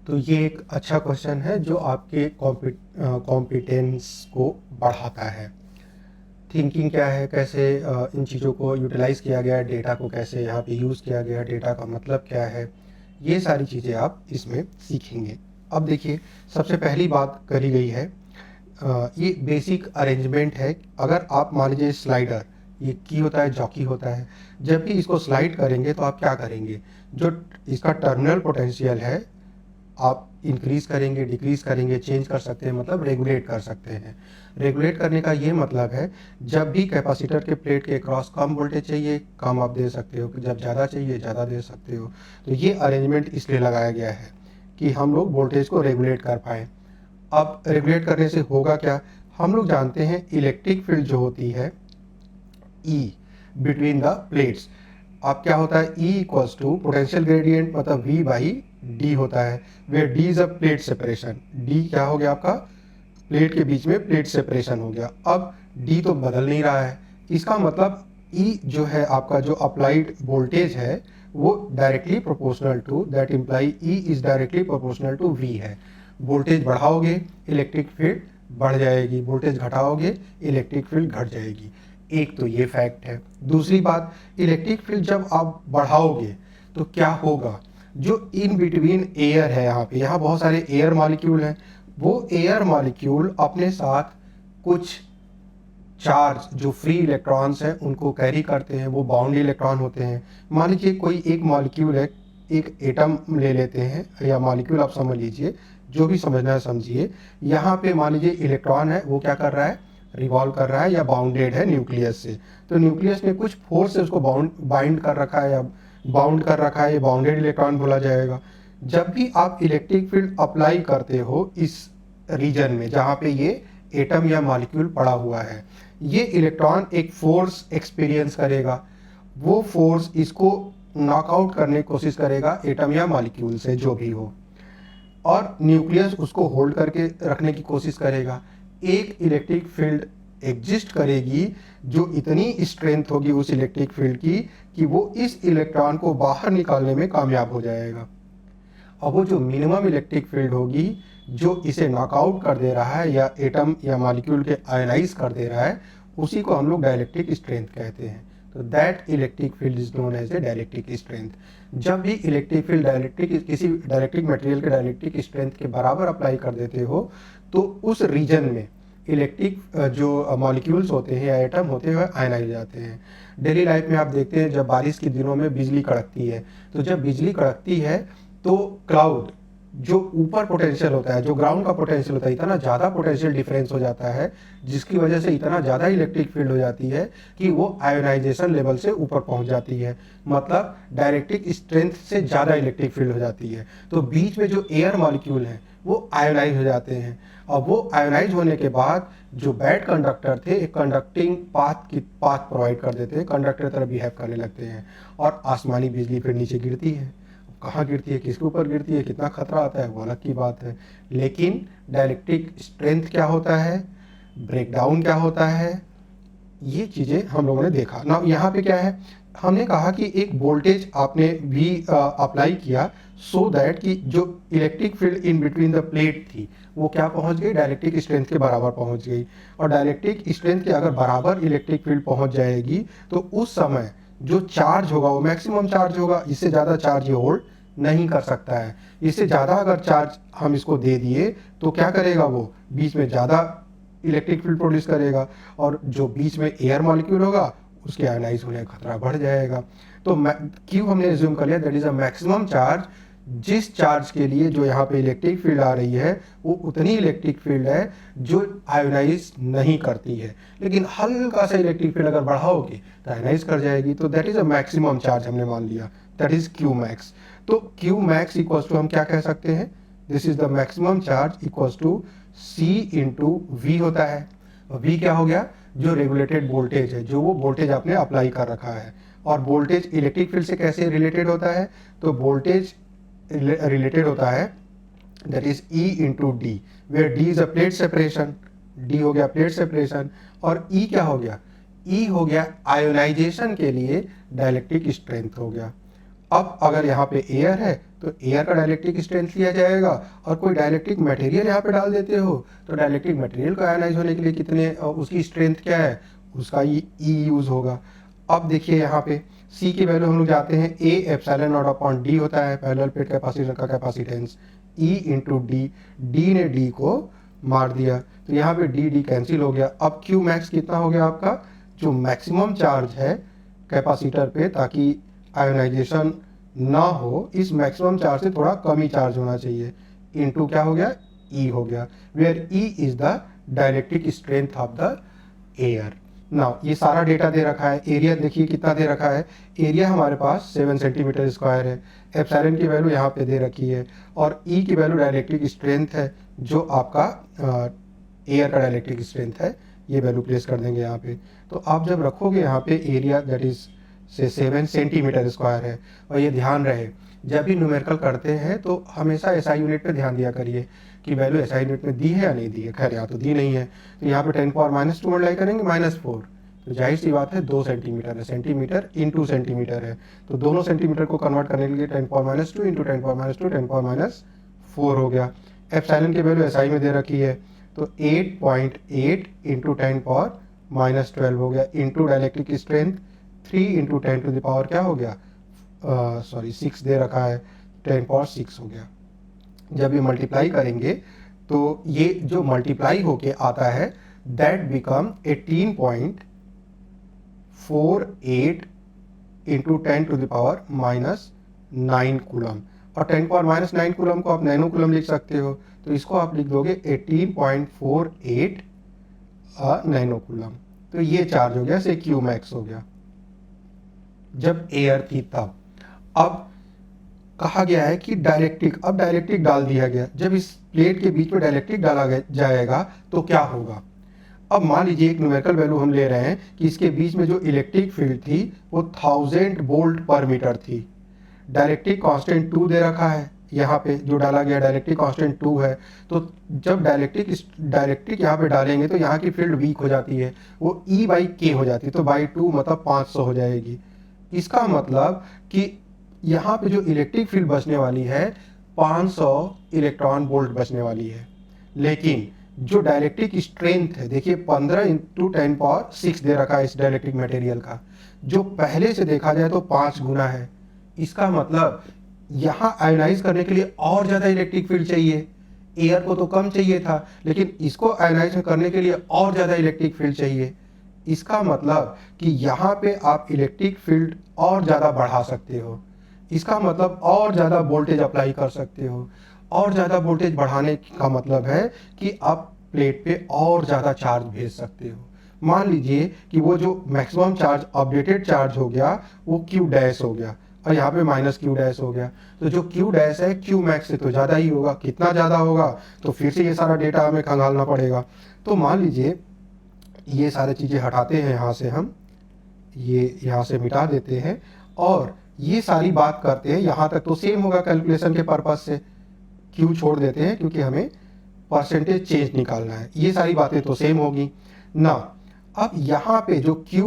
तो ये एक अच्छा क्वेश्चन है जो आपके कॉम्पिटेंस को बढ़ाता है। थिंकिंग क्या है, कैसे इन चीज़ों को यूटिलाइज़ किया गया है, डेटा को कैसे यहाँ पे यूज़ किया गया है, डेटा का मतलब क्या है, ये सारी चीज़ें आप इसमें सीखेंगे। अब देखिए, सबसे पहली बात करी गई है, ये बेसिक अरेंजमेंट है। अगर आप मान लीजिए स्लाइडर, ये की होता है, जॉकी होता है, जब भी इसको स्लाइड करेंगे तो आप क्या करेंगे, जो इसका टर्मिनल पोटेंशियल है आप इंक्रीज़ करेंगे, डिक्रीज़ करेंगे, चेंज कर सकते हैं, मतलब रेगुलेट कर सकते हैं। रेगुलेट करने का ये मतलब है, जब भी कैपेसिटर के प्लेट के क्रॉस कम वोल्टेज चाहिए कम आप दे सकते हो, जब ज़्यादा चाहिए ज़्यादा दे सकते हो। तो ये अरेंजमेंट इसलिए लगाया गया है कि हम लोग वोल्टेज को रेगुलेट कर पाएँ। अब रेगुलेट करने से होगा क्या, हम लोग जानते हैं इलेक्ट्रिक फील्ड जो होती है E बिटवीन द प्लेट्स, अब क्या होता है, E equals to potential gradient मतलब V बाई डी होता है, where D is a plate separation. D क्या हो गया आपका, प्लेट के बीच में प्लेट सेपरेशन हो गया। अब डी तो बदल नहीं रहा है, इसका मतलब E जो है आपका, जो अप्लाइड वोल्टेज है वो directly proportional to, that imply E is directly proportional to V है। वोल्टेज बढ़ाओगे इलेक्ट्रिक फील्ड बढ़ जाएगी, वोल्टेज घटाओगे इलेक्ट्रिक फील्ड घट जाएगी। एक तो ये फैक्ट है। दूसरी बात, इलेक्ट्रिक फील्ड जब आप बढ़ाओगे तो क्या होगा, जो इन बिटवीन एयर है, यहाँ बहुत सारे एयर मॉलिक्यूल हैं, वो एयर मॉलिक्यूल अपने साथ कुछ चार्ज जो फ्री इलेक्ट्रॉन्स हैं उनको कैरी करते हैं, वो बाउंड इलेक्ट्रॉन होते हैं। मान लीजिए कोई एक मॉलिक्यूल है, एक एटम ले लेते हैं या मॉलिक्यूल आप समझ लीजिए, जो भी समझना है समझिए। यहाँ पे मान लीजिए इलेक्ट्रॉन है, वो क्या कर रहा है, रिवॉल्व कर रहा है या बाउंडेड है न्यूक्लियस से। तो न्यूक्लियस ने कुछ फोर्स से उसको बाइंड कर रखा है या बाउंड कर रखा है, ये बाउंडेड इलेक्ट्रॉन बोला जाएगा। जब भी आप इलेक्ट्रिक फील्ड अप्लाई करते हो इस रीजन में जहाँ पे ये एटम या मॉलिक्यूल पड़ा हुआ है, ये इलेक्ट्रॉन एक फोर्स एक्सपीरियंस करेगा, वो फोर्स इसको नॉकआउट करने की कोशिश करेगा एटम या मॉलिक्यूल से जो भी हो, और न्यूक्लियस उसको होल्ड करके रखने की कोशिश करेगा। एक इलेक्ट्रिक फील्ड एग्जिस्ट करेगी जो इतनी स्ट्रेंथ होगी उस इलेक्ट्रिक फील्ड की कि वो इस इलेक्ट्रॉन को बाहर निकालने में कामयाब हो जाएगा। और वो जो मिनिमम इलेक्ट्रिक फील्ड होगी जो इसे नॉकआउट कर दे रहा है या एटम या मॉलिक्यूल के आयनाइज कर दे रहा है, उसी को हम लोग डाइलेक्ट्रिक स्ट्रेंथ कहते हैं। तो that electric field is known as a dielectric strength. जब भी इलेक्ट्रिक फील्ड किसी डाइलेक्ट्रिक मटेरियल के डाइलेक्ट्रिक स्ट्रेंथ के बराबर अप्लाई कर देते हो तो उस रीजन में इलेक्ट्रिक जो मॉलिक्यूल्स होते हैं या एटम होते हैं आयनाइज हो जाते हैं। डेली लाइफ में आप देखते हैं जब बारिश के दिनों में बिजली कड़कती है, तो जब बिजली कड़कती है तो क्लाउड जो ऊपर पोटेंशियल होता है, जो ग्राउंड का पोटेंशियल होता है, इतना ज़्यादा पोटेंशियल डिफरेंस हो जाता है जिसकी वजह से इतना ज़्यादा इलेक्ट्रिक फील्ड हो जाती है कि वो आयोनाइजेशन लेवल से ऊपर पहुंच जाती है, मतलब डायरेक्ट्रिक स्ट्रेंथ से ज़्यादा इलेक्ट्रिक फील्ड हो जाती है। तो बीच में जो एयर मॉलिक्यूल हैं वो आयोनाइज हो जाते हैं, और वो आयोनाइज होने के बाद जो बैड कंडक्टर थे एक कंडक्टिंग पाथ प्रोवाइड कर देते हैं, कंडक्टर तरह बिहेव करने लगते हैं, और आसमानी बिजली फिर नीचे गिरती है। कहाँ गिरती है, किसके ऊपर गिरती है, कितना खतरा आता है वो अलग की बात है, लेकिन डायलेक्ट्रिक स्ट्रेंथ क्या होता है, ब्रेकडाउन क्या होता है, ये चीज़ें हम लोगों ने देखा ना। यहाँ पे क्या है, हमने कहा कि एक वोल्टेज आपने भी अप्लाई किया सो दैट कि जो electric field in between the plate थी वो क्या पहुंच गई, डायलेक्ट्रिक स्ट्रेंथ के बराबर पहुंच गई। और डायलेक्ट्रिक स्ट्रेंथ के अगर बराबर इलेक्ट्रिक फील्ड पहुंच जाएगी तो उस समय जो चार्ज होगा वो मैक्सिमम चार्ज होगा, इससे ज़्यादा चार्ज ये होल्ड नहीं कर सकता है। इससे ज़्यादा अगर चार्ज हम इसको दे दिए तो क्या करेगा, वो बीच में ज़्यादा इलेक्ट्रिक फील्ड प्रोड्यूस करेगा, और जो बीच में एयर मॉलिक्यूल होगा उसके आयनाइज होने का खतरा बढ़ जाएगा। तो क्यों हमने एज्यूम कर लिया that is a maximum charge, जिस चार्ज के लिए जो यहाँ पे इलेक्ट्रिक फील्ड आ रही है वो उतनी इलेक्ट्रिक फील्ड है जो आयोनाइज नहीं करती है, लेकिन हल्का सा इलेक्ट्रिक फील्ड अगर बढ़ाओगे तो आयोनाइज कर जाएगी। तो that is a maximum charge हमने मान लिया, दैट इज क्यू मैक्स। तो क्यू मैक्स इक्वल्स टू हम क्या कह सकते हैं, this is the maximum charge equals to C into V होता है। वी क्या हो गया, जो रेगुलेटेड वोल्टेज है, जो वो वोल्टेज आपने अप्लाई कर रखा है। और वोल्टेज इलेक्ट्रिक फील्ड से कैसे रिलेटेड होता है, तो वोल्टेज रिलेटेड होता है that is E into D, where D is a plate separation, D हो गया प्लेट सेपरेशन, और ई क्या हो गया, ई हो गया आयोनाइजेशन के लिए डाइलेक्ट्रिक स्ट्रेंथ हो गया। अब अगर यहाँ पे एयर है तो एयर का डाइलेक्ट्रिक स्ट्रेंथ लिया जाएगा, और कोई डाइलेक्ट्रिक मटेरियल यहाँ पे डाल देते हो तो डाइलेक्ट्रिक मटेरियल को आयनाइज होने के लिए कितने उसकी स्ट्रेंथ क्या है, उसका ई यूज़ होगा। अब देखिए यहाँ पे सी की वैल्यू हम लोग जाते हैं, A epsilon not upon D होता है पैरेलल प्लेट कैपेसिटर का कैपेसिटेंस, ई इंटू डी, डी ने डी को मार दिया तो यहाँ पे डी डी कैंसिल हो गया। अब क्यू मैक्स कितना हो गया आपका, जो मैक्सिमम चार्ज है कैपेसिटर पे, ताकि आयोनाइजेशन ना हो, इस मैक्सिमम चार्ज से थोड़ा कम ही चार्ज होना चाहिए, इनटू क्या हो गया, ई हो गया, where E is the dielectric strength of the air. Now ये सारा डेटा दे रखा है, एरिया देखिए कितना दे रखा है, एरिया हमारे पास 7 सेंटीमीटर स्क्वायर है, एप्सिलॉन की वैल्यू यहाँ पे दे रखी है, और ई की वैल्यू डाइलेक्ट्रिक स्ट्रेंथ है जो आपका एयर का डाइलेक्ट्रिक स्ट्रेंथ है, ये वैल्यू प्लेस कर देंगे यहाँ पे। तो आप जब रखोगे यहाँ पे एरिया दैट इज से 7 सेंटीमीटर स्क्वायर है, और ये ध्यान रहे जब भी न्यूमेरिकल करते हैं तो हमेशा एसआई यूनिट पे ध्यान दिया करिए कि वैल्यू एसआई यूनिट में दी है या नहीं दी है। खैर यहाँ तो दी नहीं है, तो यहाँ पे 10⁻² मल्टीप्लाई करेंगे -4, तो जाहिर सी बात है 2 सेंटीमीटर है, सेंटीमीटर इंटू सेंटीमीटर है, तो दोनों सेंटीमीटर को कन्वर्ट करने के लिए 10⁻² इंटू 10⁻²10⁻4 हो गया। एप्सिलॉन की वैल्यू एसआई में दे रखी है तो 8.8 इंटू 10⁻12 हो गया, इंटू डाइलेक्ट्रिक स्ट्रेंथ 3 इंटू 10⁻, क्या हो गया, 6 दे रखा है, 10⁻6 हो गया। जब ये मल्टीप्लाई करेंगे तो ये जो मल्टीप्लाई होके आता है दैट बिकम 18.48 इंटू 10⁻⁻9 कूलम, और 10⁻⁻9 कूलम को आप नैनो कूलम लिख सकते हो, तो इसको आप लिख दोगे 18.48 नैनो कूलम। तो ये चार्ज हो गया, से क्यू मैक्स हो गया जब एयर थी तब। अब कहा गया है कि डाइलेक्ट्रिक, अब डाइलेक्ट्रिक डाल दिया गया, जब इस प्लेट के बीच में डाइलेक्ट्रिक डाला जाएगा तो क्या होगा। अब मान लीजिए एक न्यूमेरिकल वैल्यू हम ले रहे हैं कि इसके बीच में जो इलेक्ट्रिक फील्ड थी वो 1000 वोल्ट पर मीटर थी, डाइलेक्ट्रिक कांस्टेंट 2 दे रखा है, यहाँ पे जो डाला गया डाइलेक्ट्रिक कांस्टेंट 2 है, तो जब डाइलेक्ट्रिक यहाँ पे डालेंगे तो यहाँ की फील्ड वीक हो जाती है, वो E/K हो जाती है, तो बाई 2 मतलब 500 हो जाएगी। इसका मतलब कि यहाँ पे जो इलेक्ट्रिक फील्ड बचने वाली है 500 इलेक्ट्रॉन वोल्ट बचने वाली है, लेकिन जो डाइलेक्ट्रिक स्ट्रेंथ है देखिए 15 इंटू 10⁻6 दे रखा है इस डाइलेक्ट्रिक मटेरियल का, जो पहले से देखा जाए तो 5 गुना है। इसका मतलब यहाँ आयोनाइज करने के लिए और ज़्यादा इलेक्ट्रिक फील्ड चाहिए, एयर को तो कम चाहिए था, लेकिन इसको आयोनाइज करने के लिए और ज़्यादा इलेक्ट्रिक फील्ड चाहिए। इसका मतलब कि यहाँ पे आप इलेक्ट्रिक फील्ड और ज़्यादा बढ़ा सकते हो, इसका मतलब और ज़्यादा वोल्टेज अप्लाई कर सकते हो, और ज़्यादा वोल्टेज बढ़ाने का मतलब है कि आप प्लेट पे और ज़्यादा चार्ज भेज सकते हो। मान लीजिए कि वो जो मैक्सिमम चार्ज अपडेटेड चार्ज हो गया वो Q' हो गया, और यहाँ पे -Q' हो गया, तो जो Q' है Q मैक्स से तो ज़्यादा ही होगा, कितना ज़्यादा होगा, तो फिर से ये सारा डेटा हमें खंगालना पड़ेगा। तो मान लीजिए ये सारी चीज़ें हटाते हैं, यहाँ से हम ये यहाँ से मिटा देते हैं, और ये सारी बात करते हैं, यहाँ तक तो सेम होगा कैलकुलेशन के पर्पज से, क्यू छोड़ देते हैं क्योंकि हमें परसेंटेज चेंज निकालना है, ये सारी बातें तो सेम होगी ना। अब यहाँ पे जो Q'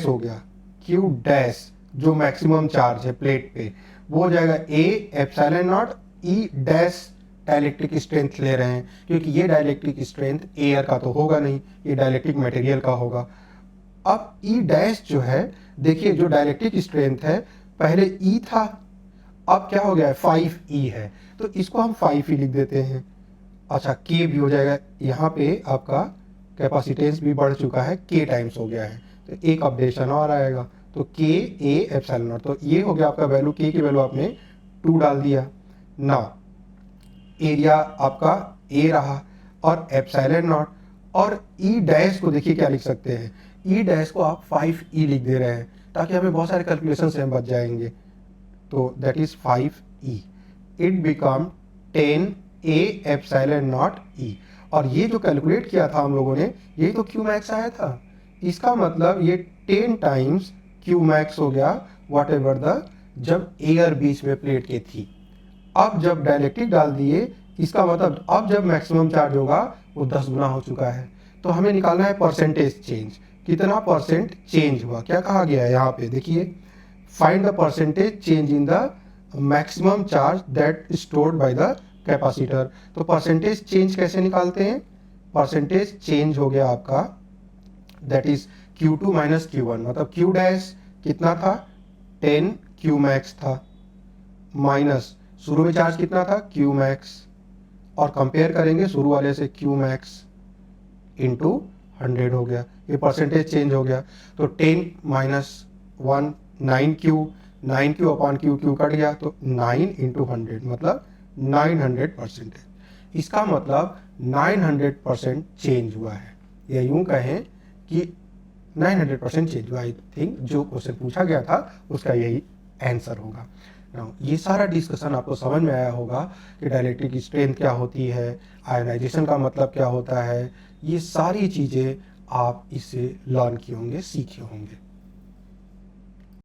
हो गया, Q' जो मैक्सिमम चार्ज है प्लेट पे, वो हो जाएगा A epsilon not E dash, dielectric strength ले रहे हैं क्योंकि ये डाइलेक्ट्रिक स्ट्रेंथ एयर का तो होगा नहीं, ये डाइलेक्ट्रिक मटेरियल का होगा। अब E' जो है देखिए, जो डाइलेक्ट्रिक स्ट्रेंथ है पहले E था, अब क्या हो गया है 5E है, तो इसको हम 5E लिख देते हैं। अच्छा K भी हो जाएगा, यहाँ पे आपका कैपेसिटेंस भी बढ़ चुका है, K टाइम्स हो गया है, तो एक अपडेशन और आएगा, तो K A एप्सिलॉन नॉट, तो ये हो गया आपका वैल्यू, K की वैल्यू आपने 2 डाल दिया ना। एरिया आपका A रहा और एप्सिलॉन नॉट, और E' को देखिए क्या लिख सकते हैं, E' को आप 5E लिख दे रहे हैं ताकि हमें बहुत सारे कैलकुलेशन से हम बच जाएंगे, तो that is 5E, it become 10A epsilon not E। और ये जो कैलकुलेट किया था हम लोगों ने, यही तो Q मैक्स आया था, इसका मतलब ये 10 टाइम्स Q मैक्स हो गया वॉट एवर द, जब एयर बीच में प्लेट के थी। अब जब डाइलेक्ट्रिक डाल दिए, इसका मतलब अब जब मैक्सिमम चार्ज होगा वो 10 गुना हो चुका है, तो हमें निकालना है परसेंटेज चेंज, कितना परसेंट चेंज हुआ। क्या कहा गया है यहाँ पे देखिए, find the percentage change in the maximum charge that stored by the capacitor. तो परसेंटेज चेंज कैसे निकालते हैं? परसेंटेज चेंज हो गया आपका that is Q2 minus Q1, मतलब Q डैश कितना था 10 Q मैक्स था, माइनस शुरू में चार्ज कितना था Q मैक्स, और कंपेयर करेंगे शुरू वाले से Q मैक्स इंटू 100 हो गया, ये परसेंटेज चेंज हो गया। तो 10 minus 1 9Q, 9Q upon Q, Q cut गया तो 9 इंटू 100 मतलब 900%। इसका मतलब 900% चेंज हुआ है, या यूं कहें कि 900% चेंज हुआ। आई थिंक जो क्वेश्चन पूछा गया था उसका यही आंसर होगा। Now, ये सारा डिस्कशन आपको समझ में आया होगा कि डाइलेक्ट्रिक स्ट्रेंथ क्या होती है, आयनाइजेशन का मतलब क्या होता है, ये सारी चीज़ें आप इससे लर्न किए होंगे, सीखे होंगे।